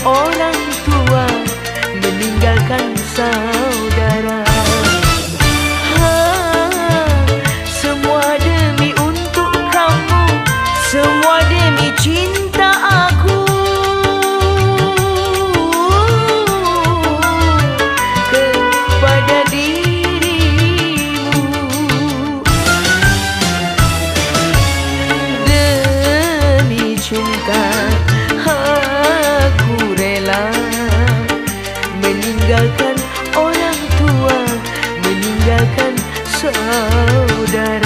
orang tua, meninggalkan saudara. Semua demi untuk kamu, semua demi cinta aku kepada dirimu. Demi cinta aku rela meninggalkan orang tua, meninggalkan saudara.